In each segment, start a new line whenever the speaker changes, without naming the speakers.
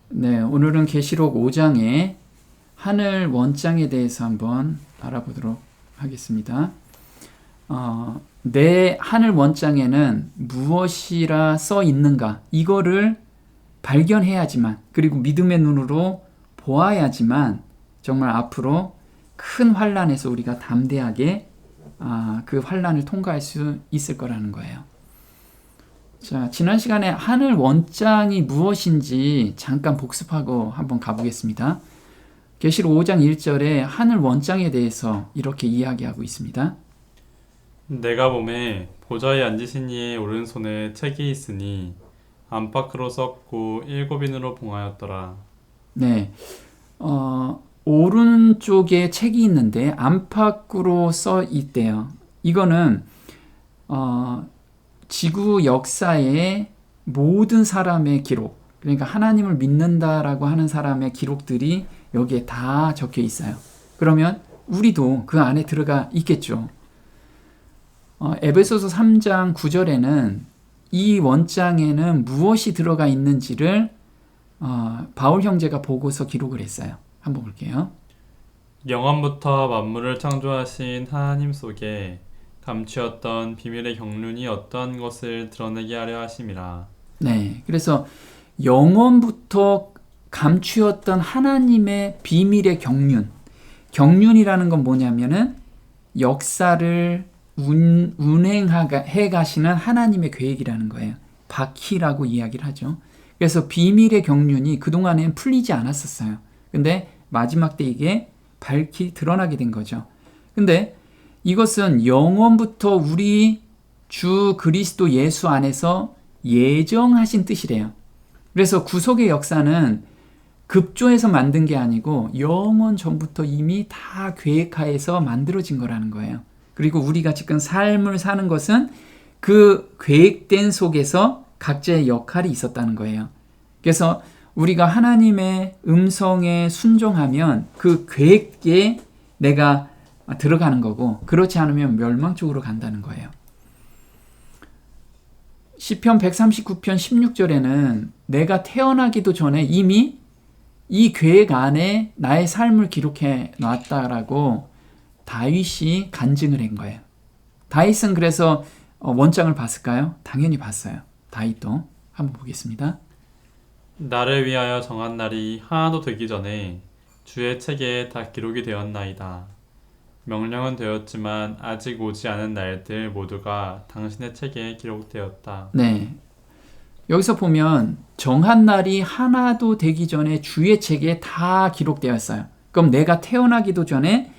네, 오늘은 계시록 5장의 하늘 원장에 대해서 한번 알아보도록 하겠습니다. 내 하늘 원장에는 무엇이라 써 있는가? 이거를 발견해야지만, 그리고 믿음의 눈으로 보아야지만 정말 앞으로 큰 환난에서 우리가 담대하게 그 환난을 통과할 수 있을 거라는 거예요. 자, 지난 시간에 하늘 원장이 무엇인지 잠깐 복습하고 한번 가보겠습니다. 계시록 5장 1절에 하늘 원장에 대해서 이렇게 이야기하고 있습니다.
내가 보매 보좌에 앉으신 이의 오른손에 책이 있으니 안팎으로 썼고 일곱인으로 봉하였더라.
네, 오른쪽에 책이 있는데 안팎으로 써 있대요. 이거는 지구 역사의 모든 사람의 기록, 그러니까 하나님을 믿는다라고 하는 사람의 기록들이 여기에 다 적혀 있어요. 그러면 우리도 그 안에 들어가 있겠죠. 에베소서 3장 9절에는 이 원장에는 무엇이 들어가 있는지를 바울 형제가 보고서 기록을 했어요. 한번 볼게요.
영원부터 만물을 창조하신 하나님 속에 감추었던 비밀의 경륜이 어떠한 것을 드러내게 하려 하심이라.
네, 그래서 영원부터 감추었던 하나님의 비밀의 경륜. 경륜이라는 건 뭐냐면은 역사를 운행해 가시는 하나님의 계획이라는 거예요. 바퀴라고 이야기를 하죠. 그래서 비밀의 경륜이 그동안엔 풀리지 않았었어요. 근데 마지막 때 이게 밝히 드러나게 된 거죠. 근데 이것은 영원부터 우리 주 그리스도 예수 안에서 예정하신 뜻이래요. 그래서 구속의 역사는 급조해서 만든 게 아니고 영원 전부터 이미 다 계획하에서 만들어진 거라는 거예요. 그리고 우리가 지금 삶을 사는 것은 그 계획된 속에서 각자의 역할이 있었다는 거예요. 그래서 우리가 하나님의 음성에 순종하면 그 계획에 내가 들어가는 거고, 그렇지 않으면 멸망 쪽으로 간다는 거예요. 시편 139편 16절에는 내가 태어나기도 전에 이미 이 계획 안에 나의 삶을 기록해 놨다라고 다윗이 간증을 한 거예요. 다윗은 그래서 원장을 봤을까요? 당연히 봤어요. 다윗도 한번 보겠습니다.
나를 위하여 정한 날이 하나도 되기 전에 주의 책에 다 기록이 되었나이다. 명령은 되었지만 아직 오지 않은 날들 모두가 당신의 책에 기록되었다.
네, 여기서 보면 정한 날이 하나도 되기 전에 주의 책에 다 기록되었어요. 그럼 내가 태어나기도 전에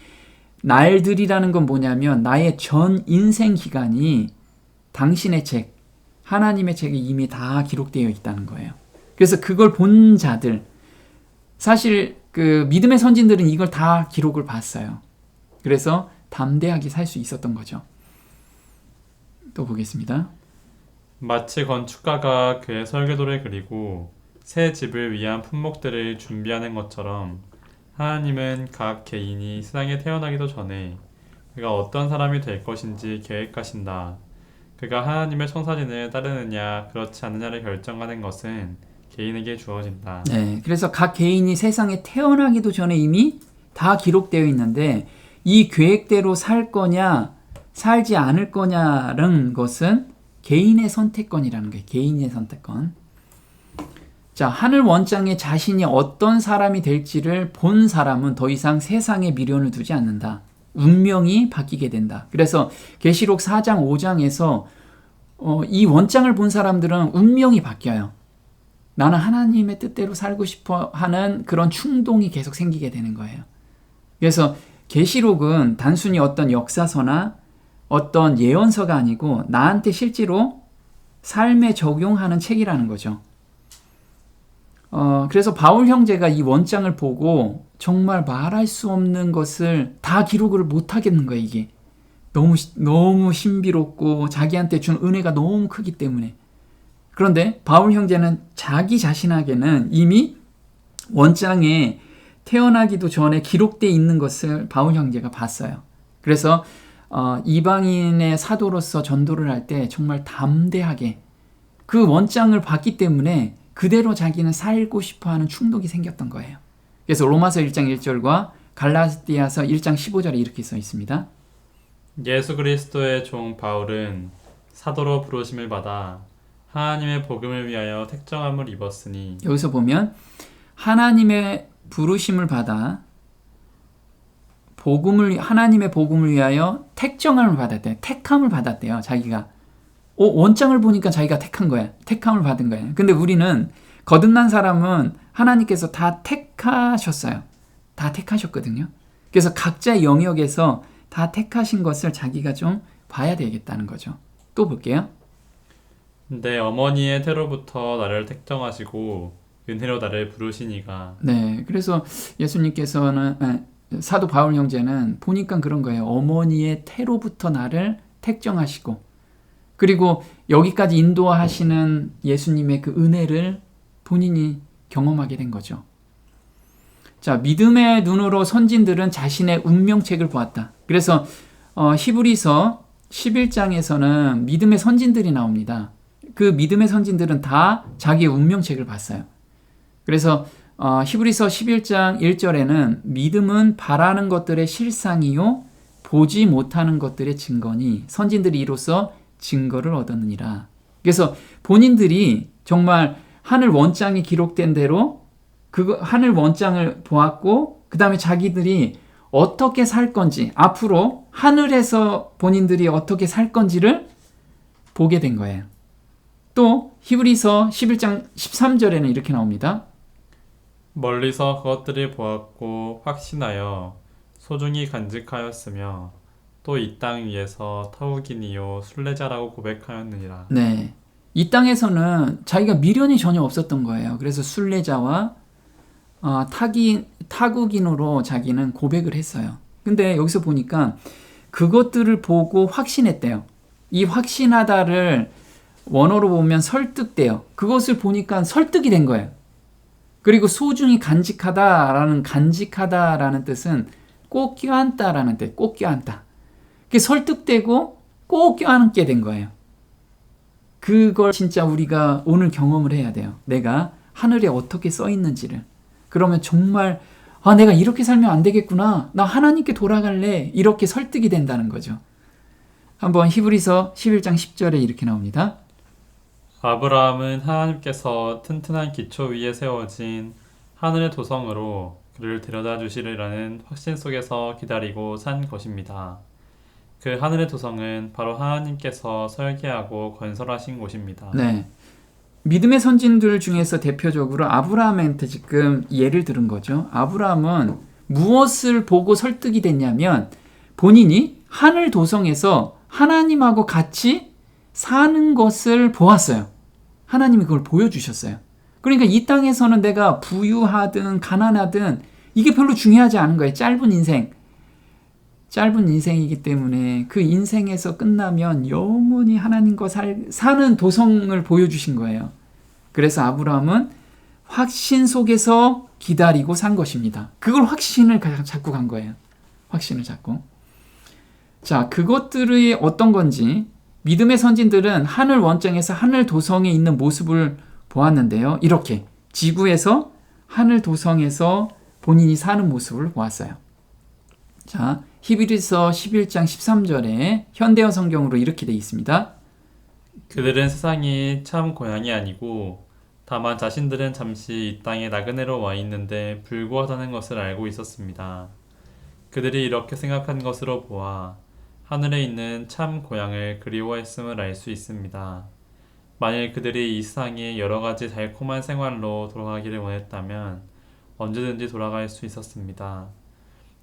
날들이라는 건 뭐냐면 나의 전 인생 기간이 당신의 책, 하나님의 책에 이미 다 기록되어 있다는 거예요. 그래서 그걸 본 자들, 사실 그 믿음의 선진들은 이걸 다 기록을 봤어요. 그래서 담대하게 살 수 있었던 거죠. 또 보겠습니다.
마치 건축가가 그의 설계도를 그리고 새 집을 위한 품목들을 준비하는 것처럼 하나님은 각 개인이 세상에 태어나기도 전에 그가 어떤 사람이 될 것인지 계획하신다. 그가 하나님의 청사진을 따르느냐 그렇지 않느냐를 결정하는 것은 개인에게 주어진다.
네, 그래서 각 개인이 세상에 태어나기도 전에 이미 다 기록되어 있는데 이 계획대로 살 거냐 살지 않을 거냐라는 것은 개인의 선택권이라는 거예요. 개인의 선택권. 자, 하늘 원장에 자신이 어떤 사람이 될지를 본 사람은 더 이상 세상에 미련을 두지 않는다. 운명이 바뀌게 된다. 그래서 계시록 4장 5장에서 이 원장을 본 사람들은 운명이 바뀌어요. 나는 하나님의 뜻대로 살고 싶어 하는 그런 충동이 계속 생기게 되는 거예요. 그래서 계시록은 단순히 어떤 역사서나 어떤 예언서가 아니고 나한테 실제로 삶에 적용하는 책이라는 거죠. 그래서 바울 형제가 이 원장을 보고 정말 말할 수 없는 것을 다 기록을 못 하겠는 거예요, 이게. 너무 신비롭고 자기한테 준 은혜가 너무 크기 때문에. 그런데 바울 형제는 자기 자신에게는 이미 원장에 태어나기도 전에 기록되어 있는 것을 바울 형제가 봤어요. 그래서 이방인의 사도로서 전도를 할 때 정말 담대하게 그 원장을 봤기 때문에 그대로 자기는 살고 싶어하는 충동이 생겼던 거예요. 그래서 로마서 1장 1절과 갈라디아서 1장 15절에 이렇게 써 있습니다.
예수 그리스도의 종 바울은 사도로 부르심을 받아 하나님의 복음을 위하여 택정함을 입었으니.
여기서 보면 하나님의 부르심을 받아 하나님의 복음을 위하여 택정함을 받았대요. 택함을 받았대요. 자기가. 원장을 보니까 자기가 택한 거야. 택함을 받은 거예요. 근데 우리는 거듭난 사람은 하나님께서 다 택하셨어요. 다 택하셨거든요. 그래서 각자의 영역에서 다 택하신 것을 자기가 좀 봐야 되겠다는 거죠. 또 볼게요.
내 어머니의 태로부터 나를 택정하시고 은혜로 나를 부르시니가.
네, 그래서 예수님께서는 사도 바울 형제는 보니까 그런 거예요. 어머니의 태로부터 나를 택정하시고, 그리고 여기까지 인도하시는 예수님의 그 은혜를 본인이 경험하게 된 거죠. 자, 믿음의 눈으로 선진들은 자신의 운명책을 보았다. 그래서 히브리서 11장에서는 믿음의 선진들이 나옵니다. 그 믿음의 선진들은 다 자기의 운명책을 봤어요. 그래서 히브리서 11장 1절에는 믿음은 바라는 것들의 실상이요 보지 못하는 것들의 증거니 선진들이 이로써 증거를 얻었느니라. 그래서 본인들이 정말 하늘 원장이 기록된 대로 그 하늘 원장을 보았고, 그 다음에 자기들이 어떻게 살 건지, 앞으로 하늘에서 본인들이 어떻게 살 건지를 보게 된 거예요. 또 히브리서 11장 13절에는 이렇게 나옵니다.
멀리서 그것들을 보았고 확신하여 소중히 간직하였으며 또 이 땅 위에서 타국인이요 순례자라고 고백하였느니라.
네, 이 땅에서는 자기가 미련이 전혀 없었던 거예요. 그래서 순례자와 타국인으로 자기는 고백을 했어요. 근데 여기서 보니까 그것들을 보고 확신했대요. 이 확신하다를 원어로 보면 설득돼요. 그것을 보니까 설득이 된 거예요. 그리고 소중히 간직하다라는 뜻은 꼭 껴안다라는 뜻, 꼭 껴안다. 그게 설득되고 꼭 껴안게 된 거예요. 그걸 진짜 우리가 오늘 경험을 해야 돼요. 내가 하늘에 어떻게 써 있는지를. 그러면 정말 내가 이렇게 살면 안 되겠구나. 나 하나님께 돌아갈래. 이렇게 설득이 된다는 거죠. 한번 히브리서 11장 10절에 이렇게 나옵니다.
아브라함은 하나님께서 튼튼한 기초 위에 세워진 하늘의 도성으로 그를 데려다 주시리라는 확신 속에서 기다리고 산 것입니다. 그 하늘의 도성은 바로 하나님께서 설계하고 건설하신 곳입니다.
네, 믿음의 선진들 중에서 대표적으로 아브라함한테 지금 예를 들은 거죠. 아브라함은 무엇을 보고 설득이 됐냐면 본인이 하늘 도성에서 하나님하고 같이 사는 것을 보았어요. 하나님이 그걸 보여주셨어요. 그러니까 이 땅에서는 내가 부유하든 가난하든 이게 별로 중요하지 않은 거예요. 짧은 인생이기 때문에 그 인생에서 끝나면 영원히 하나님과 사는 도성을 보여주신 거예요. 그래서 아브라함은 확신 속에서 기다리고 산 것입니다. 그걸 확신을 잡고 간 거예요. 확신을 잡고. 자, 그것들이 어떤 건지 믿음의 선진들은 하늘 원정에서 하늘 도성에 있는 모습을 보았는데요. 이렇게 지구에서 하늘 도성에서 본인이 사는 모습을 보았어요. 자, 히브리서 11장 13절에 현대어 성경으로 이렇게 되어 있습니다.
그들은 세상이 참 고향이 아니고 다만 자신들은 잠시 이 땅에 나그네로 와 있는데 불구하다는 것을 알고 있었습니다. 그들이 이렇게 생각한 것으로 보아 하늘에 있는 참 고향을 그리워했음을 알 수 있습니다. 만일 그들이 이 세상의 여러 가지 달콤한 생활로 돌아가기를 원했다면 언제든지 돌아갈 수 있었습니다.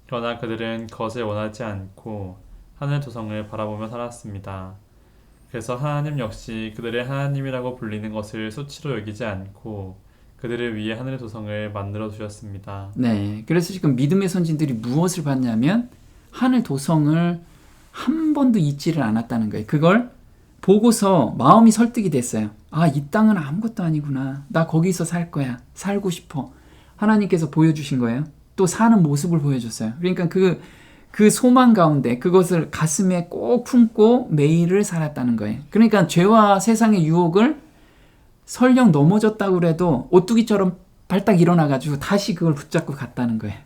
그러나 그들은 그것을 원하지 않고 하늘 도성을 바라보며 살았습니다. 그래서 하나님 역시 그들의 하나님이라고 불리는 것을 수치로 여기지 않고 그들을 위해 하늘의 도성을 만들어 주셨습니다.
네, 그래서 지금 믿음의 선진들이 무엇을 봤냐면 하늘 도성을 한 번도 잊지를 않았다는 거예요. 그걸 보고서 마음이 설득이 됐어요. 이 땅은 아무것도 아니구나. 나 거기서 살 거야. 살고 싶어. 하나님께서 보여주신 거예요. 또 사는 모습을 보여줬어요. 그러니까 그 소망 가운데 그것을 가슴에 꼭 품고 매일을 살았다는 거예요. 그러니까 죄와 세상의 유혹을 설령 넘어졌다고 그래도 오뚜기처럼 발딱 일어나가지고 다시 그걸 붙잡고 갔다는 거예요.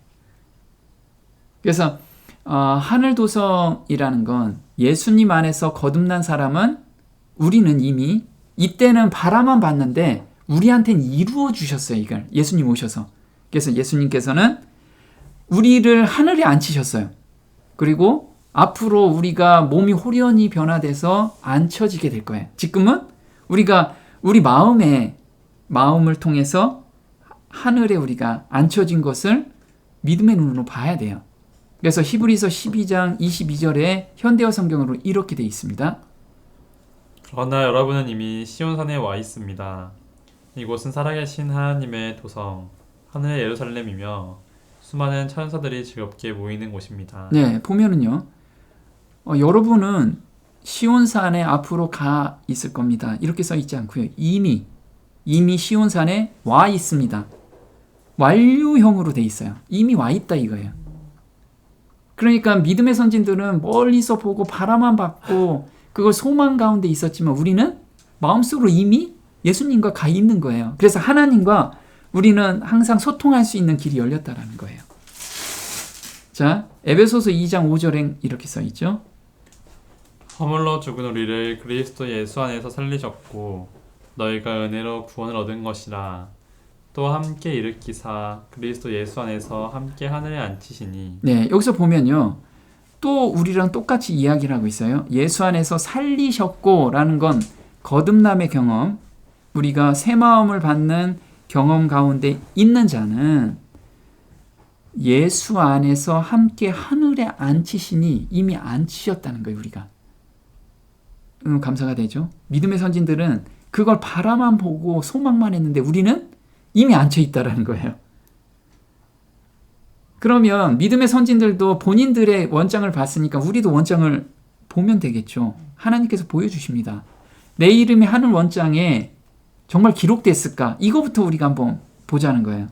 그래서 하늘도성이라는 건 예수님 안에서 거듭난 사람은 우리는 이미 이때는 바라만 봤는데 우리한테는 이루어 주셨어요. 이걸 예수님 오셔서. 그래서 예수님께서는 우리를 하늘에 앉히셨어요. 그리고 앞으로 우리가 몸이 호련히 변화돼서 앉혀지게 될 거예요. 지금은 우리가 우리 마음을 통해서 하늘에 우리가 앉혀진 것을 믿음의 눈으로 봐야 돼요. 그래서 히브리서 12장 22절에 현대어 성경으로 이렇게 되어 있습니다.
그러나 여러분은 이미 시온산에 와 있습니다. 이곳은 살아계신 하나님의 도성, 하늘의 예루살렘이며 수많은 천사들이 즐겁게 모이는 곳입니다.
네, 보면은요. 여러분은 시온산에 앞으로 가 있을 겁니다. 이렇게 써 있지 않고요. 이미 시온산에 와 있습니다. 완료형으로 돼 있어요. 이미 와 있다 이거예요. 그러니까 믿음의 선진들은 멀리서 보고 바라만 봤고 그걸 소망 가운데 있었지만 우리는 마음속으로 이미 예수님과 가 있는 거예요. 그래서 하나님과 우리는 항상 소통할 수 있는 길이 열렸다라는 거예요. 자, 에베소서 2장 5절에 이렇게 써 있죠.
허물로 죽은 우리를 그리스도 예수 안에서 살리셨고 너희가 은혜로 구원을 얻은 것이라. 또 함께 일으키사 그리스도 예수 안에서 함께 하늘에 앉히시니.
네, 여기서 보면요. 또 우리랑 똑같이 이야기를 하고 있어요. 예수 안에서 살리셨고 라는 건 거듭남의 경험, 우리가 새 마음을 받는 경험 가운데 있는 자는 예수 안에서 함께 하늘에 앉히시니 이미 앉히셨다는 거예요. 우리가. 감사가 되죠. 믿음의 선진들은 그걸 바라만 보고 소망만 했는데 우리는 이미 앉혀있다라는 거예요. 그러면 믿음의 선진들도 본인들의 원장을 봤으니까 우리도 원장을 보면 되겠죠. 하나님께서 보여주십니다. 내 이름이 하늘 원장에 정말 기록됐을까? 이거부터 우리가 한번 보자는 거예요.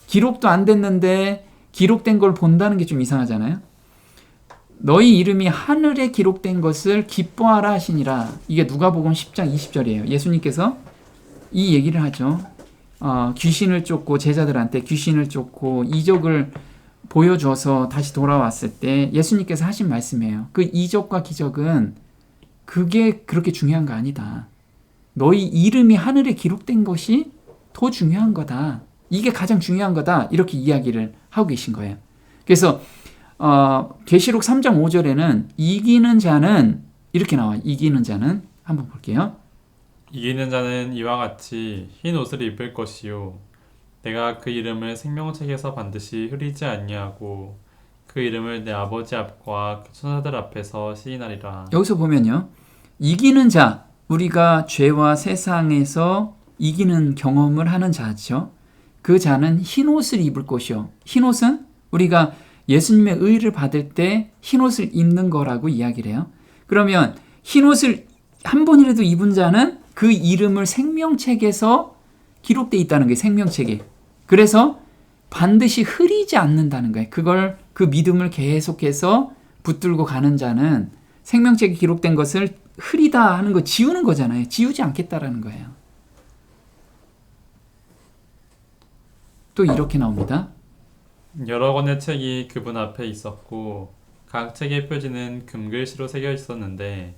기록도 안 됐는데 기록된 걸 본다는 게 좀 이상하잖아요. 너희 이름이 하늘에 기록된 것을 기뻐하라 하시니라. 이게 누가복음 10장 20절이에요. 예수님께서 이 얘기를 하죠. 귀신을 쫓고 제자들한테 귀신을 쫓고 이적을 보여줘서 다시 돌아왔을 때 예수님께서 하신 말씀이에요. 그 이적과 기적은 그게 그렇게 중요한 거 아니다. 너희 이름이 하늘에 기록된 것이 더 중요한 거다. 이게 가장 중요한 거다. 이렇게 이야기를 하고 계신 거예요. 그래서 계시록 3장 5절에는 이기는 자는 이렇게 나와요. 이기는 자는 한번 볼게요.
이기는 자는 이와 같이 흰 옷을 입을 것이요 내가 그 이름을 생명책에서 반드시 흐리지 아니하고 그 이름을 내 아버지 앞과 그 천사들 앞에서 시인하리라.
여기서 보면요. 이기는 자, 우리가 죄와 세상에서 이기는 경험을 하는 자죠. 그 자는 흰 옷을 입을 것이요. 흰 옷은 우리가 예수님의 의를 받을 때 흰 옷을 입는 거라고 이야기를 해요. 그러면 흰 옷을 한 번이라도 입은 자는 그 이름을 생명책에서 기록되어 있다는 게 생명책에. 그래서 반드시 흐리지 않는다는 거예요. 그 믿음을 계속해서 붙들고 가는 자는 생명책에 기록된 것을 흐리다 하는 거 지우는 거잖아요. 지우지 않겠다라는 거예요. 또 이렇게 나옵니다.
여러 권의 책이 그분 앞에 있었고 각 책의 표지는 금글씨로 새겨 있었는데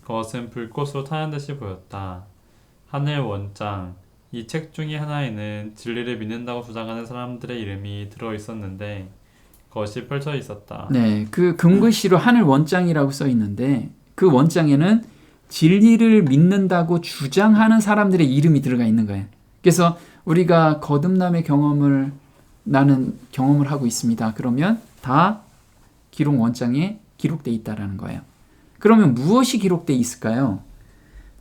그것은 불꽃으로 타는 듯이 보였다. 하늘 원장, 이 책 중에 하나에는 진리를 믿는다고 주장하는 사람들의 이름이 들어있었는데 그것이 펼쳐 있었다.
네, 그 금글씨로 하늘 원장이라고 써 있는데 그 원장에는 진리를 믿는다고 주장하는 사람들의 이름이 들어가 있는 거예요. 그래서 우리가 거듭남의 나는 경험을 하고 있습니다. 그러면 다 기록 원장에 기록되어 있다라는 거예요. 그러면 무엇이 기록되어 있을까요?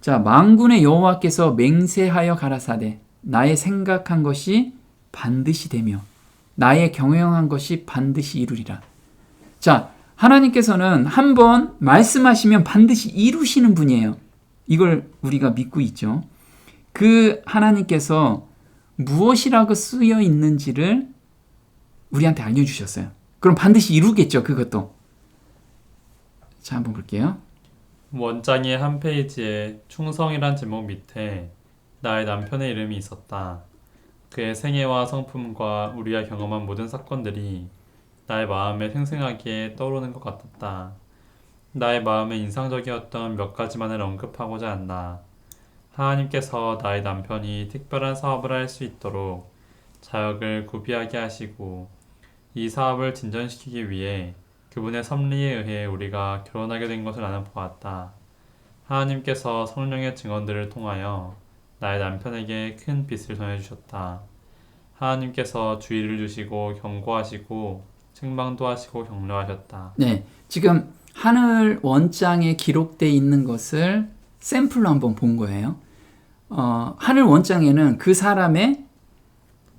자, 만군의 여호와께서 맹세하여 가라사대 나의 생각한 것이 반드시 되며 나의 경영한 것이 반드시 이루리라. 자, 하나님께서는 한번 말씀하시면 반드시 이루시는 분이에요. 이걸 우리가 믿고 있죠. 그 하나님께서 무엇이라고 쓰여 있는지를 우리한테 알려주셨어요. 그럼 반드시 이루겠죠, 그것도. 자, 한번 볼게요.
원장의 한 페이지에 충성이란 제목 밑에 나의 남편의 이름이 있었다. 그의 생애와 성품과 우리가 경험한 모든 사건들이 나의 마음에 생생하게 떠오르는 것 같았다. 나의 마음에 인상적이었던 몇 가지만을 언급하고자 한다. 하나님께서 나의 남편이 특별한 사업을 할 수 있도록 자역을 구비하게 하시고 이 사업을 진전시키기 위해 그분의 섭리에 의해 우리가 결혼하게 된 것을 나는 보았다. 하나님께서 성령의 증언들을 통하여 나의 남편에게 큰 빛을 전해주셨다. 하나님께서 주의를 주시고 경고하시고 책망도 하시고 격려하셨다.
네, 지금 하늘 원장에 기록되어 있는 것을 샘플로 한번 본 거예요. 하늘 원장에는 그 사람의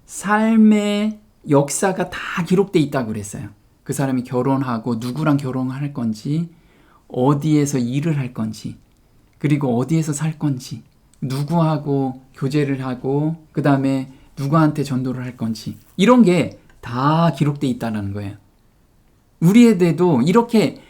삶의 역사가 다 기록되어 있다고 그랬어요. 그 사람이 결혼하고 누구랑 결혼할 건지, 어디에서 일을 할 건지, 그리고 어디에서 살 건지, 누구하고 교제를 하고, 그 다음에 누구한테 전도를 할 건지, 이런 게 다 기록되어 있다는 거예요. 우리에게도 이렇게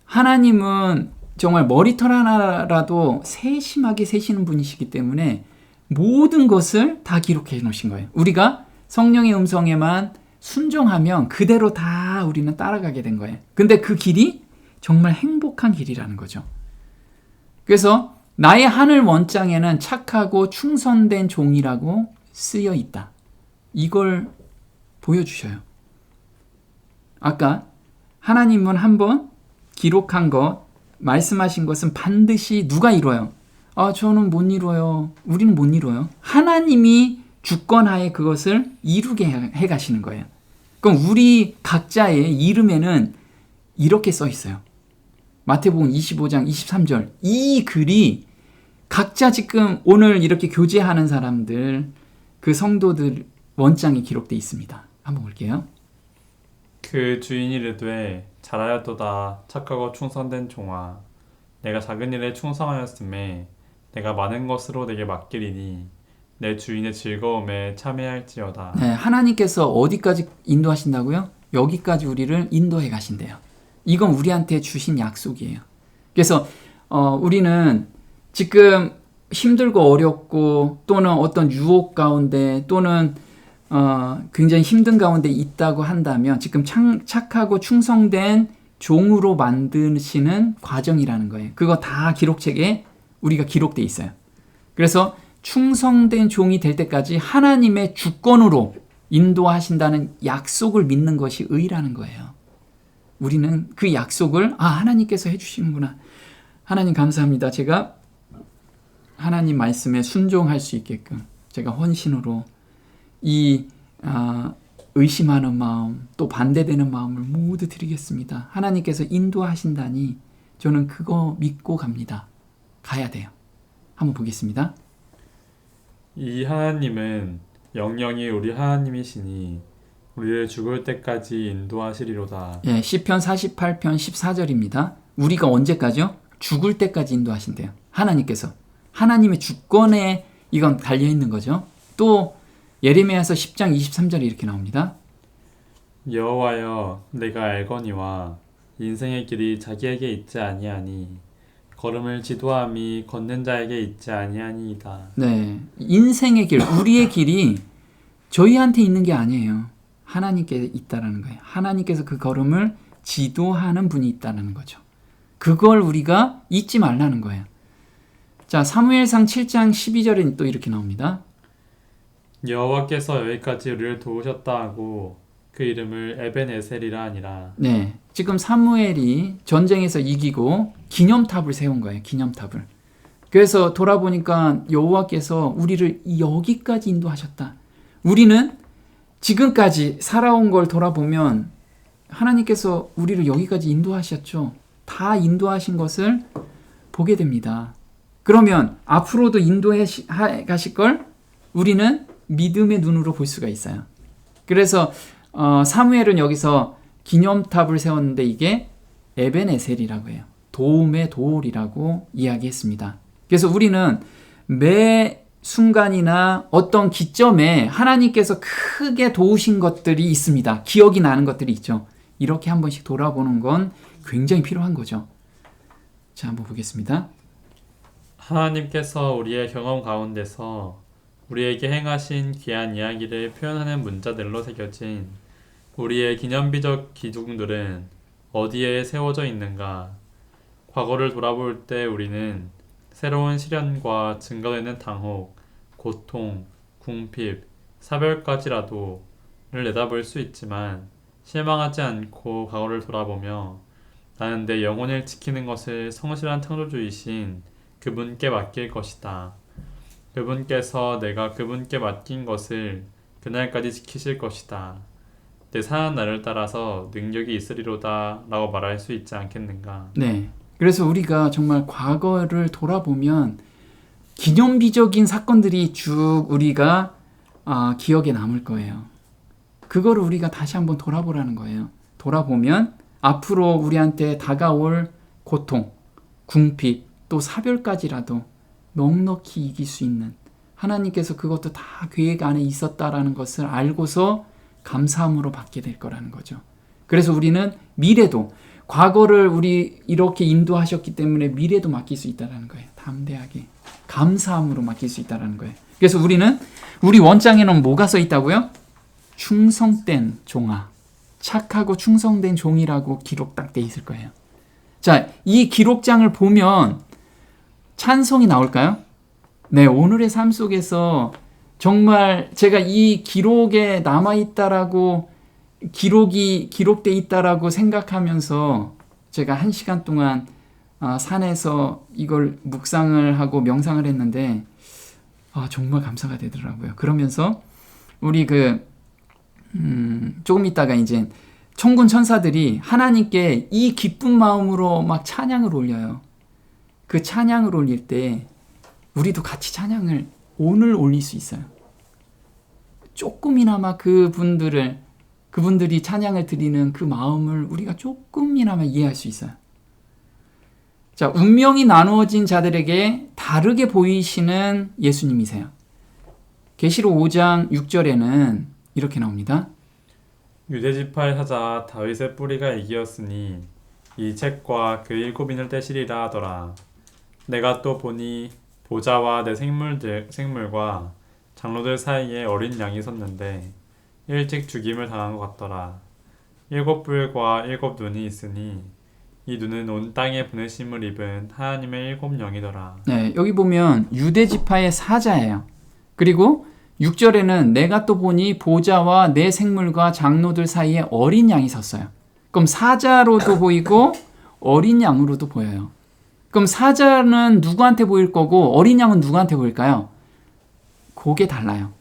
하나님은 정말 머리털 하나라도 세심하게 세시는 분이시기 때문에 모든 것을 다 기록해 놓으신 거예요. 우리가 성령의 음성에만 순종하면 그대로 다 우리는 따라가게 된 거예요. 근데 그 길이 정말 행복한 길이라는 거죠. 그래서 나의 하늘 원장에는 착하고 충성된 종이라고 쓰여 있다. 이걸 보여주셔요. 아까 하나님은 한번 기록한 것, 말씀하신 것은 반드시 누가 이뤄요? 저는 못 이뤄요. 우리는 못 이뤄요. 하나님이 주권하에 그것을 이루게 해 가시는 거예요. 그럼 우리 각자의 이름에는 이렇게 써 있어요. 마태복음 25장 23절. 이 글이 각자 지금 오늘 이렇게 교제하는 사람들, 그 성도들 원장에 기록되어 있습니다. 한번 볼게요.
그 주인이 이르되 잘하였도다 착하고 충성된 종아 내가 작은 일에 충성하였음에 내가 많은 것으로 내게 맡기리니 내 주인의 즐거움에 참여할지어다.
네, 하나님께서 어디까지 인도하신다고요? 여기까지 우리를 인도해 가신대요. 이건 우리한테 주신 약속이에요. 그래서 우리는 지금 힘들고 어렵고 또는 어떤 유혹 가운데 또는 굉장히 힘든 가운데 있다고 한다면 지금 착하고 충성된 종으로 만드시는 과정이라는 거예요. 그거 다 기록책에 우리가 기록돼 있어요. 그래서 충성된 종이 될 때까지 하나님의 주권으로 인도하신다는 약속을 믿는 것이 의라는 거예요. 우리는 그 약속을 하나님께서 해주시는구나. 하나님 감사합니다. 제가 하나님 말씀에 순종할 수 있게끔 제가 헌신으로 이 의심하는 마음 또 반대되는 마음을 모두 드리겠습니다. 하나님께서 인도하신다니 저는 그거 믿고 갑니다. 가야 돼요. 한번 보겠습니다.
이 하나님은 영영이 우리 하나님이시니 우리를 죽을 때까지 인도하시리로다.
예, 시편 48편 14절입니다. 우리가 언제까지요? 죽을 때까지 인도하신대요. 하나님께서. 하나님의 주권에 이건 달려있는 거죠. 또 예레미야서 10장 23절에 이렇게 나옵니다.
여호와여 내가 알거니와 인생의 길이 자기에게 있지 아니하니 걸음을 지도함이 걷는 자에게 있지 아니하니이다.
네, 인생의 길, 우리의 길이 저희한테 있는 게 아니에요. 하나님께 있다라는 거예요. 하나님께서 그 걸음을 지도하는 분이 있다는 거죠. 그걸 우리가 잊지 말라는 거예요. 자, 사무엘상 7장 12절에 또 이렇게 나옵니다.
여호와께서 여기까지 우리를 도우셨다 하고 그 이름을 에벤에셀이라 하니라.
네, 지금 사무엘이 전쟁에서 이기고 기념탑을 세운 거예요. 기념탑을. 그래서 돌아보니까 여호와께서 우리를 여기까지 인도하셨다. 우리는 지금까지 살아온 걸 돌아보면 하나님께서 우리를 여기까지 인도하셨죠. 다 인도하신 것을 보게 됩니다. 그러면 앞으로도 인도해 가실 걸 우리는 믿음의 눈으로 볼 수가 있어요. 그래서 사무엘은 여기서 기념탑을 세웠는데 이게 에벤에셀이라고 해요. 도움의 도울이라고 이야기했습니다. 그래서 우리는 매 순간이나 어떤 기점에 하나님께서 크게 도우신 것들이 있습니다. 기억이 나는 것들이 있죠. 이렇게 한 번씩 돌아보는 건 굉장히 필요한 거죠. 자, 한번 보겠습니다.
하나님께서 우리의 경험 가운데서 우리에게 행하신 귀한 이야기를 표현하는 문자들로 새겨진 우리의 기념비적 기둥들은 어디에 세워져 있는가? 과거를 돌아볼 때 우리는 새로운 시련과 증가되는 당혹, 고통, 궁핍, 사별까지라도를 내다볼 수 있지만 실망하지 않고 과거를 돌아보며 나는 내 영혼을 지키는 것을 성실한 창조주이신 그분께 맡길 것이다. 그분께서 내가 그분께 맡긴 것을 그날까지 지키실 것이다. 내 사는 날을 따라서 능력이 있으리로다 라고 말할 수 있지 않겠는가.
네. 그래서 우리가 정말 과거를 돌아보면 기념비적인 사건들이 쭉 우리가 기억에 남을 거예요. 그거를 우리가 다시 한번 돌아보라는 거예요. 돌아보면 앞으로 우리한테 다가올 고통, 궁핍, 또 사별까지라도 넉넉히 이길 수 있는 하나님께서 그것도 다 계획 안에 있었다라는 것을 알고서 감사함으로 받게 될 거라는 거죠. 그래서 우리는 미래도 과거를 우리 이렇게 인도하셨기 때문에 미래도 맡길 수 있다는 거예요. 담대하게 감사함으로 맡길 수 있다는 거예요. 그래서 우리 원장에는 뭐가 써 있다고요? 충성된 종아, 착하고 충성된 종이라고 기록 딱 돼 있을 거예요. 자, 이 기록장을 보면 찬송이 나올까요? 네, 오늘의 삶 속에서 정말 제가 이 기록에 남아있다라고 기록돼 있다라고 생각하면서 제가 1시간 동안 산에서 이걸 묵상을 하고 명상을 했는데 정말 감사가 되더라고요. 그러면서 우리 조금 있다가 이제 천군 천사들이 하나님께 이 기쁜 마음으로 막 찬양을 올려요. 그 찬양을 올릴 때 우리도 같이 찬양을 오늘 올릴 수 있어요. 조금이나마 그분들이 찬양을 드리는 그 마음을 우리가 조금이나마 이해할 수 있어요. 자, 운명이 나누어진 자들에게 다르게 보이시는 예수님이세요. 계시록 5장 6절에는 이렇게 나옵니다.
유대지파의 사자 다윗의 뿌리가 이기었으니 이 책과 그 7인을 떼시리라 하더라. 내가 또 보니 보좌와 내 생물과 장로들 사이에 어린 양이 섰는데 일찍 죽임을 당한 것 같더라. 7뿔과 7눈이 있으니 이 눈은 온 땅에 보내심을 입은 하나님의 7영이더라.
네, 여기 보면 유대지파의 사자예요. 그리고 6절에는 내가 또 보니 보좌와 내 생물과 장로들 사이에 어린 양이 섰어요. 그럼 사자로도 보이고 어린 양으로도 보여요. 그럼 사자는 누구한테 보일 거고 어린 양은 누구한테 보일까요? 그게 달라요.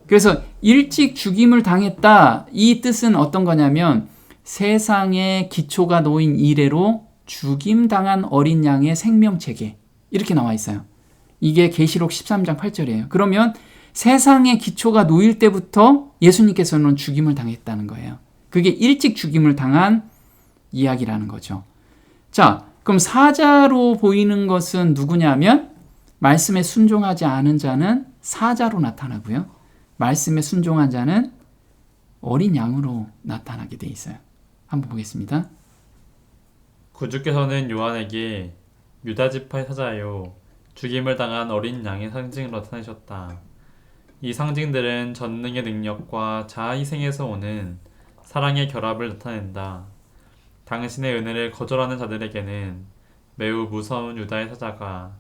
그래서 일찍 죽임을 당했다, 이 뜻은 어떤 거냐면 세상의 기초가 놓인 이래로 죽임당한 어린 양의 생명체계, 이렇게 나와 있어요. 이게 계시록 13장 8절이에요. 그러면 세상의 기초가 놓일 때부터 예수님께서는 죽임을 당했다는 거예요. 그게 일찍 죽임을 당한 이야기라는 거죠. 자, 그럼 사자로 보이는 것은 누구냐면 말씀에 순종하지 않은 자는 사자로 나타나고요. 말씀에 순종한 자는 어린 양으로 나타나게 돼 있어요. 한번 보겠습니다.
구주께서는 요한에게 유다지파의 사자요 죽임을 당한 어린 양의 상징으로 나타내셨다. 이 상징들은 전능의 능력과 자아희생에서 오는 사랑의 결합을 나타낸다. 당신의 은혜를 거절하는 자들에게는 매우 무서운 유다의 사자가,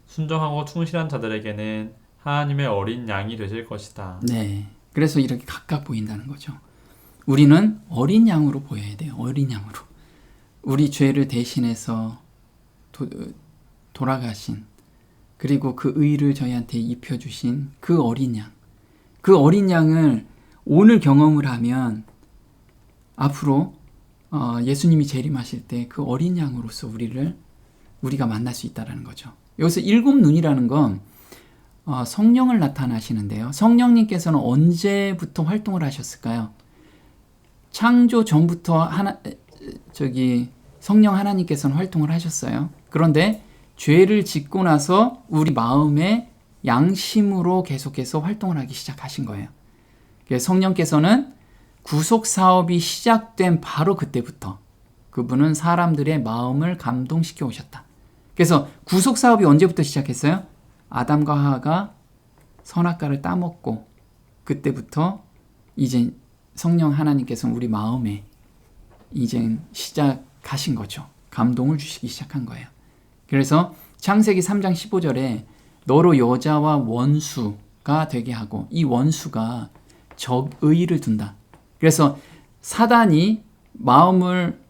순종하고 충실한 자들에게는 하나님의 어린 양이 되실 것이다.
네, 그래서 이렇게 각각 보인다는 거죠. 우리는 어린 양으로 보여야 돼요. 어린 양으로. 우리 죄를 대신해서 돌아가신, 그리고 그 의를 저희한테 입혀주신 그 어린 양. 그 어린 양을 오늘 경험을 하면 앞으로 예수님이 재림하실 때 그 어린 양으로서 우리가 만날 수 있다는 거죠. 여기서 7눈이라는 건 성령을 나타나시는데요. 성령님께서는 언제부터 활동을 하셨을까요? 창조 전부터 성령 하나님께서는 활동을 하셨어요. 그런데 죄를 짓고 나서 우리 마음의 양심으로 계속해서 활동을 하기 시작하신 거예요. 그래서 성령께서는 구속 사업이 시작된 바로 그때부터 그분은 사람들의 마음을 감동시켜 오셨다. 그래서 구속 사업이 언제부터 시작했어요? 아담과 하와가 선악과를 따먹고 그때부터 이제 성령 하나님께서 우리 마음에 이제 시작하신 거죠. 감동을 주시기 시작한 거예요. 그래서 창세기 3장 15절에 너로 여자와 원수가 되게 하고 이 원수가 적의를 둔다. 그래서 사단이 마음을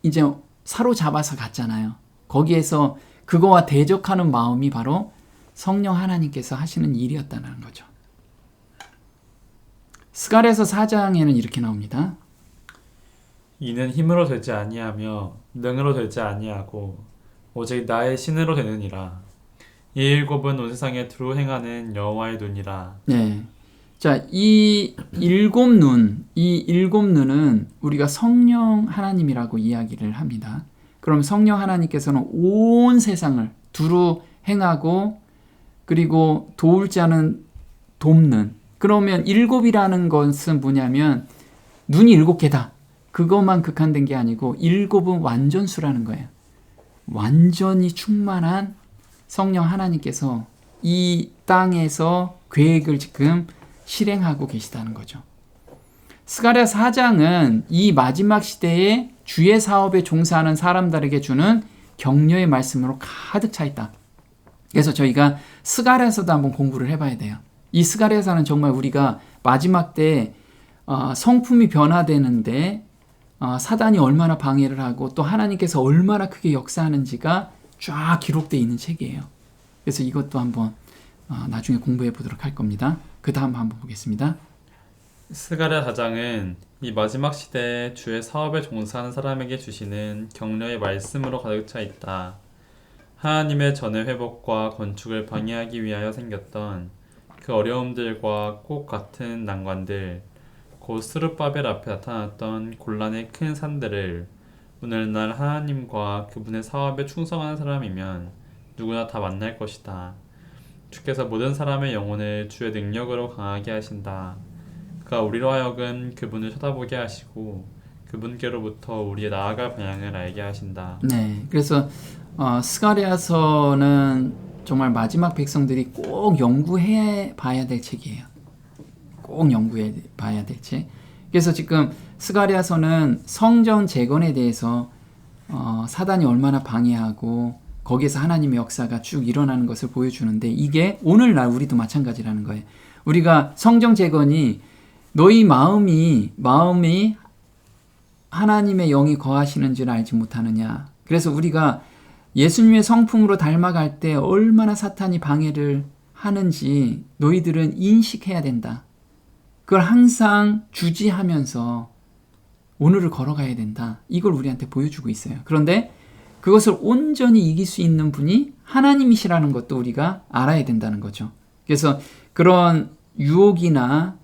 이제 사로잡아서 갔잖아요. 거기에서 그거와 대적하는 마음이 바로 성령 하나님께서 하시는 일이었다는 거죠. 스가랴서 4장에는 이렇게 나옵니다.
이는 힘으로 되지 아니하며 능으로 되지 아니하고 오직 나의 신으로 되느니라. 이 일곱은 온 세상에 두루 행하는 여호와의 눈이라.
네. 자, 이 일곱 눈은 우리가 성령 하나님이라고 이야기를 합니다. 그럼 성령 하나님께서는 온 세상을 두루 행하고 그리고 도울 자는 돕는. 그러면 일곱이라는 것은 뭐냐면 눈이 7개다. 그것만 극한된 게 아니고 일곱은 완전수라는 거예요. 완전히 충만한 성령 하나님께서 이 땅에서 계획을 지금 실행하고 계시다는 거죠. 스가랴 4장은 이 마지막 시대에 주의 사업에 종사하는 사람들에게 주는 격려의 말씀으로 가득 차 있다. 그래서 저희가 스가랴서도 한번 공부를 해봐야 돼요. 이 스가랴서는 정말 우리가 마지막 때 성품이 변화되는데 사단이 얼마나 방해를 하고 또 하나님께서 얼마나 크게 역사하는지가 쫙 기록되어 있는 책이에요. 그래서 이것도 한번 나중에 공부해 보도록 할 겁니다. 그 다음 한번 보겠습니다.
스가랴 4장은 이 마지막 시대에 주의 사업에 종사하는 사람에게 주시는 격려의 말씀으로 가득 차 있다. 하나님의 전의 회복과 건축을 방해하기 위하여 생겼던 그 어려움들과 꼭 같은 난관들, 곧 스룹바벨 앞에 나타났던 곤란의 큰 산들을 오늘날 하나님과 그분의 사업에 충성하는 사람이면 누구나 다 만날 것이다. 주께서 모든 사람의 영혼을 주의 능력으로 강하게 하신다. 그가 우리로 하여금 그분을 쳐다보게 하시고 그분께로부터 우리의 나아갈 방향을 알게 하신다.
네, 그래서 스가랴서는 정말 마지막 백성들이 꼭 연구해 봐야 될 책이에요. 꼭 연구해 봐야 될 책. 그래서 지금 스가랴서는 성전 재건에 대해서 사단이 얼마나 방해하고 거기에서 하나님의 역사가 쭉 일어나는 것을 보여주는데 이게 오늘날 우리도 마찬가지라는 거예요. 우리가 성전 재건이 너희 마음이 하나님의 영이 거하시는 줄 알지 못하느냐. 그래서 우리가 예수님의 성품으로 닮아갈 때 얼마나 사탄이 방해를 하는지 너희들은 인식해야 된다. 그걸 항상 주지하면서 오늘을 걸어가야 된다. 이걸 우리한테 보여주고 있어요. 그런데 그것을 온전히 이길 수 있는 분이 하나님이시라는 것도 우리가 알아야 된다는 거죠. 그래서 그런 유혹이나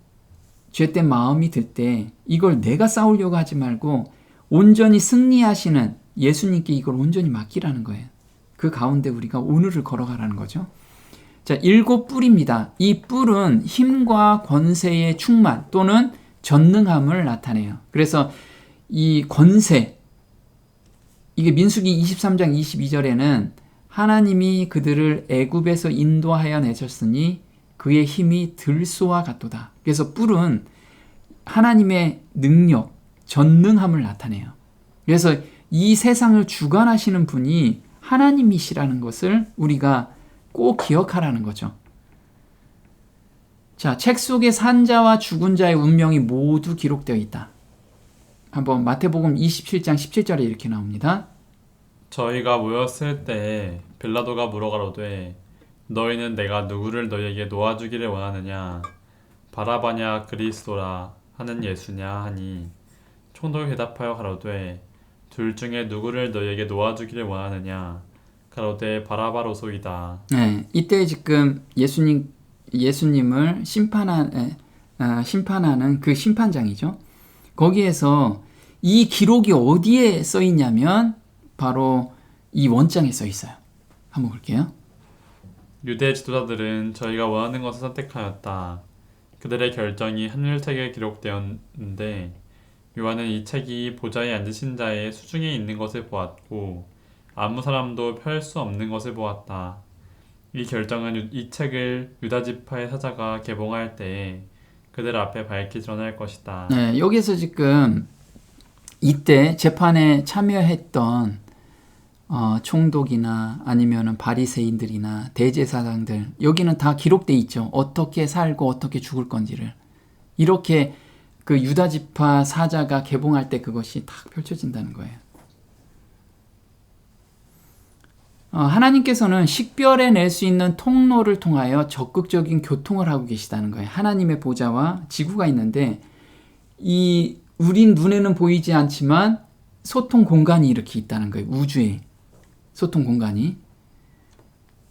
죄된 마음이 들 때 이걸 내가 싸우려고 하지 말고 온전히 승리하시는 예수님께 이걸 온전히 맡기라는 거예요. 그 가운데 우리가 오늘을 걸어가라는 거죠. 자, 7뿔입니다. 이 뿔은 힘과 권세의 충만 또는 전능함을 나타내요. 그래서 이 권세, 이게 민수기 23장 22절에는 하나님이 그들을 애굽에서 인도하여 내셨으니 그의 힘이 들소와 같도다. 그래서 뿔은 하나님의 능력, 전능함을 나타내요. 그래서 이 세상을 주관하시는 분이 하나님이시라는 것을 우리가 꼭 기억하라는 거죠. 자, 책 속에 산자와 죽은 자의 운명이 모두 기록되어 있다. 한번 마태복음 27장 17절에 이렇게 나옵니다.
저희가 모였을 때에 빌라도가 물어가로되 너희는 내가 누구를 너희에게 놓아주기를 원하느냐 바라바냐 그리스도라 하는 예수냐 하니 총독이 대답하여 가로되 둘 중에 누구를 너희에게 놓아주기를 원하느냐 가로되 바라바로소이다.
네, 이때 지금 예수님을 심판하는 그 심판장이죠. 거기에서 이 기록이 어디에 써 있냐면 바로 이 원장에 써 있어요. 한번 볼게요.
유대 지도자들은 저희가 원하는 것을 선택하였다. 그들의 결정이 하늘책에 기록되었는데 요한은 이 책이 보좌에 앉으신 자의 수중에 있는 것을 보았고 아무 사람도 펼 수 없는 것을 보았다. 이 결정은 이 책을 유다 지파의 사자가 개봉할 때에 그들 앞에 밝히 드러날 것이다.
네, 여기서 지금 이때 재판에 참여했던 총독이나 아니면은 바리새인들이나 대제사장들 여기는 다 기록돼 있죠. 어떻게 살고 어떻게 죽을 건지를 이렇게 그 유다 지파 사자가 개봉할 때 그것이 딱 펼쳐진다는 거예요. 하나님께서는 식별해 낼 수 있는 통로를 통하여 적극적인 교통을 하고 계시다는 거예요. 하나님의 보좌와 지구가 있는데 우린 눈에는 보이지 않지만 소통 공간이 이렇게 있다는 거예요. 우주에 소통 공간이.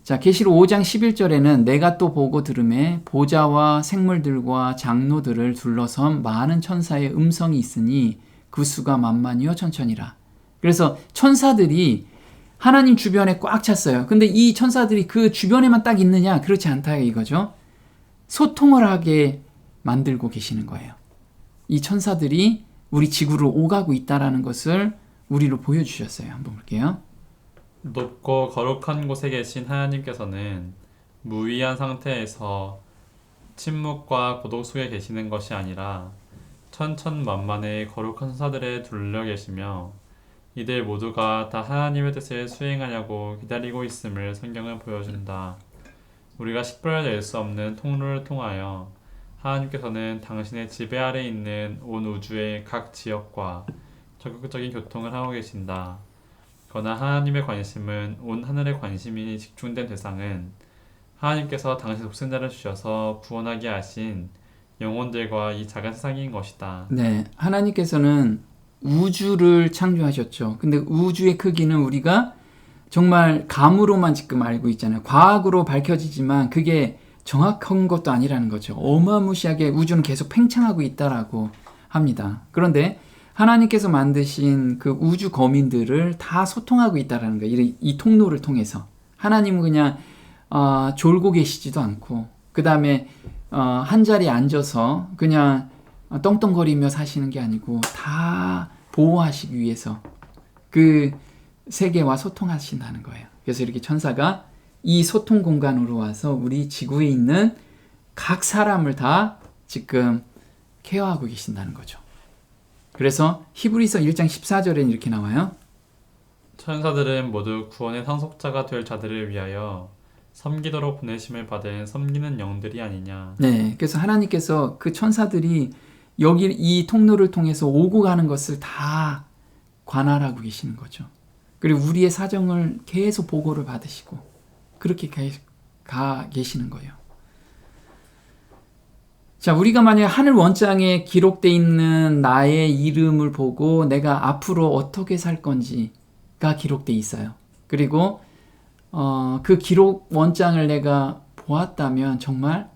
자, 계시록 5장 11절에는 내가 또 보고 들음에 보좌와 생물들과 장로들을 둘러선 많은 천사의 음성이 있으니 그 수가 만만이요 천천이라. 그래서 천사들이 하나님 주변에 꽉 찼어요. 근데 이 천사들이 그 주변에만 딱 있느냐? 그렇지 않다 이거죠. 소통을 하게 만들고 계시는 거예요. 이 천사들이 우리 지구를 오가고 있다라는 것을 우리로 보여주셨어요. 한번 볼게요.
높고 거룩한 곳에 계신 하나님께서는 무위한 상태에서 침묵과 고독 속에 계시는 것이 아니라 천천만만의 거룩한 천사들에 둘러 계시며 이들 모두가 다 하나님의 뜻을 수행하려고 기다리고 있음을 성경은 보여준다. 우리가 식별해낼 수 없는 통로를 통하여 하나님께서는 당신의 지배 아래 있는 온 우주의 각 지역과 적극적인 교통을 하고 계신다. 그러나 하나님의 관심은 온 하늘의 관심이 집중된 대상은 하나님께서 당신 독생자를 주셔서 구원하게 하신 영혼들과 이 작은 세상인 것이다.
네, 하나님께서는 우주를 창조하셨죠. 근데 우주의 크기는 우리가 정말 감으로만 지금 알고 있잖아요. 과학으로 밝혀지지만 그게 정확한 것도 아니라는 거죠. 어마무시하게 우주는 계속 팽창하고 있다라고 합니다. 그런데 하나님께서 만드신 그 우주 거민들을 다 소통하고 있다라는 거예요. 이 통로를 통해서. 하나님은 그냥 졸고 계시지도 않고 그 다음에 한 자리에 앉아서 그냥 떵떵거리며 사시는 게 아니고 다 보호하시기 위해서 그 세계와 소통하신다는 거예요. 그래서 이렇게 천사가 이 소통 공간으로 와서 우리 지구에 있는 각 사람을 다 지금 케어하고 계신다는 거죠. 그래서 히브리서 1장 14절에는 이렇게 나와요.
천사들은 모두 구원의 상속자가 될 자들을 위하여 섬기도록 보내심을 받은 섬기는 영들이 아니냐.
네, 그래서 하나님께서 그 천사들이 여기 이 통로를 통해서 오고 가는 것을 다 관할하고 계시는 거죠. 그리고 우리의 사정을 계속 보고를 받으시고 그렇게 가 계시는 거예요. 자, 우리가 만약 하늘 원장에 기록되어 있는 나의 이름을 보고 내가 앞으로 어떻게 살 건지가 기록되어 있어요. 그리고 그 기록 원장을 내가 보았다면 정말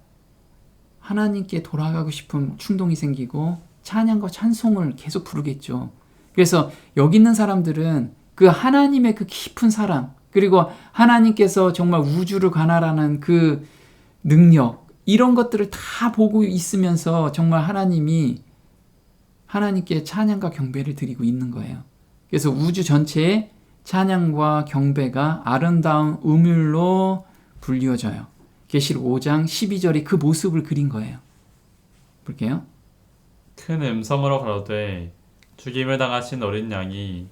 하나님께 돌아가고 싶은 충동이 생기고 찬양과 찬송을 계속 부르겠죠. 그래서 여기 있는 사람들은 그 하나님의 그 깊은 사랑 그리고 하나님께서 정말 우주를 관할하는 그 능력 이런 것들을 다 보고 있으면서 정말 하나님께 찬양과 경배를 드리고 있는 거예요. 그래서 우주 전체에 찬양과 경배가 아름다운 음율로 불리워져요. 계시록 5장 12절이 그 모습을 그린 거예요. 볼게요.
큰 음성으로 가로되 죽임을 당하신 어린 양이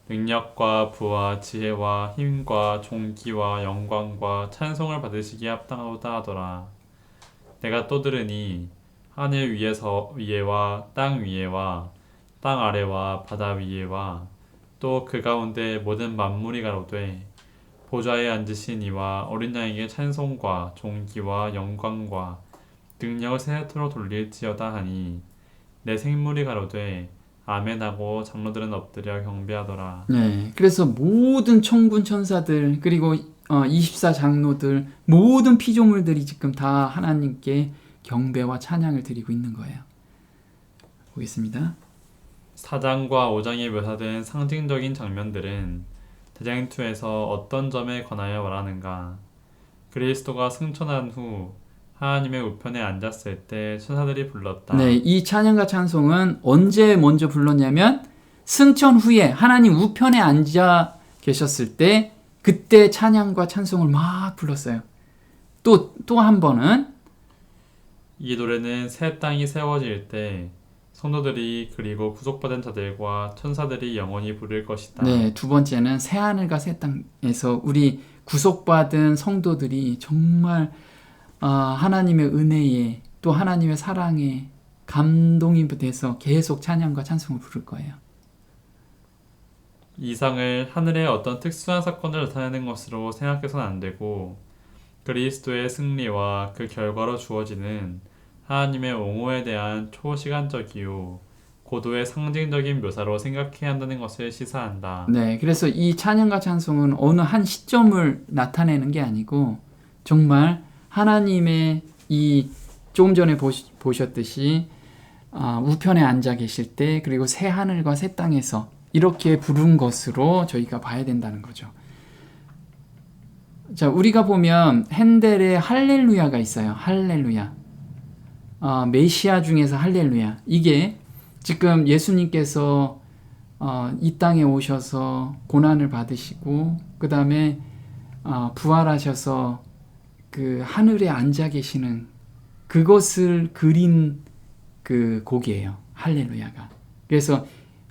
능력과 부와 지혜와 힘과 존귀와 영광과 찬송을 받으시기에 합당하다 하더라. 내가 또 들으니 하늘 위에와 땅 위에와 땅 아래와 바다 위에와 또 그 가운데 모든 만물이 가로되 보좌에 앉으신 이와 어린 양에게 찬송과 존귀와 영광과 능력을 세세토록 돌릴지어다 하니 내 생물이 가로되 아멘하고 장로들은 엎드려 경배하더라.
네, 그래서 모든 천군 천사들 그리고 24 장로들 모든 피조물들이 지금 다 하나님께 경배와 찬양을 드리고 있는 거예요. 보겠습니다.
4장과 5장에 묘사된 상징적인 장면들은 대장투에서 어떤 점에 관하여 말하는가? 그리스도가 승천한 후 하나님의 우편에 앉았을 때 천사들이 불렀다.
네, 이 찬양과 찬송은 언제 먼저 불렀냐면 승천 후에 하나님 우편에 앉아 계셨을 때 그때 찬양과 찬송을 막 불렀어요. 또 한 번은
이 노래는 새 땅이 세워질 때 성도들이 그리고 구속받은 자들과 천사들이 영원히 부를 것이다.
네, 두 번째는 새 하늘과 새 땅에서 우리 구속받은 성도들이 정말 하나님의 은혜에 또 하나님의 사랑에 감동이 돼서 계속 찬양과 찬송을 부를 거예요.
이상을 하늘의 어떤 특수한 사건을 나타내는 것으로 생각해서는 안 되고 그리스도의 승리와 그 결과로 주어지는 하나님의 옹호에 대한 초시간적이요 고도의 상징적인 묘사로 생각해야 한다는 것을 시사한다.
네, 그래서 이 찬양과 찬송은 어느 한 시점을 나타내는 게 아니고 정말 하나님의 이 조금 전에 보셨듯이 우편에 앉아 계실 때 그리고 새 하늘과 새 땅에서 이렇게 부른 것으로 저희가 봐야 된다는 거죠. 자, 우리가 보면 핸델의 할렐루야가 있어요. 할렐루야. 메시아 중에서 할렐루야. 이게 지금 예수님께서 이 땅에 오셔서 고난을 받으시고 그 다음에 부활하셔서 그 하늘에 앉아 계시는 그것을 그린 그 곡이에요. 할렐루야가. 그래서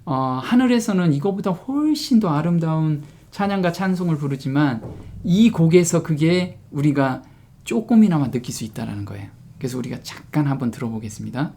하늘에서는 이거보다 훨씬 더 아름다운 찬양과 찬송을 부르지만 이 곡에서 그게 우리가 조금이나마 느낄 수 있다는 거예요. 그래서 우리가 잠깐 한번 들어보겠습니다.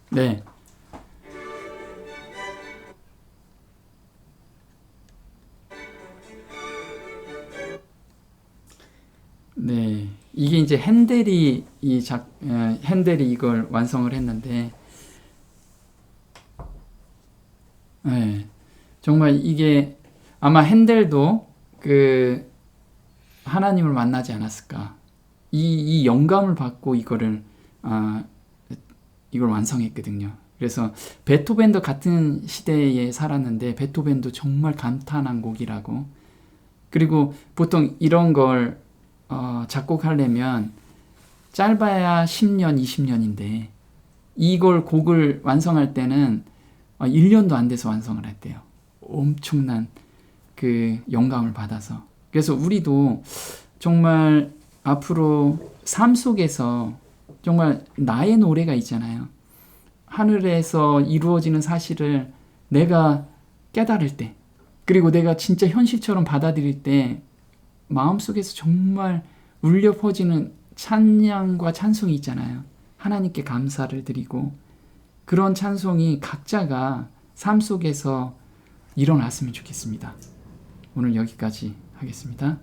네. 네. 이게 이제 핸델이 핸델이 이걸 완성을 했는데, 네. 정말 이게 아마 핸델도 그 하나님을 만나지 않았을까. 이 영감을 받고 이걸 완성했거든요. 그래서 베토벤도 같은 시대에 살았는데 베토벤도 정말 감탄한 곡이라고. 그리고 보통 이런 걸 작곡하려면 짧아야 10년, 20년인데 이걸 곡을 완성할 때는 1년도 안 돼서 완성을 했대요. 엄청난 그 영감을 받아서. 그래서 우리도 정말 앞으로 삶 속에서 정말 나의 노래가 있잖아요. 하늘에서 이루어지는 사실을 내가 깨달을 때, 그리고 내가 진짜 현실처럼 받아들일 때 마음속에서 정말 울려 퍼지는 찬양과 찬송이 있잖아요. 하나님께 감사를 드리고 그런 찬송이 각자가 삶 속에서 일어났으면 좋겠습니다. 오늘 여기까지 하겠습니다.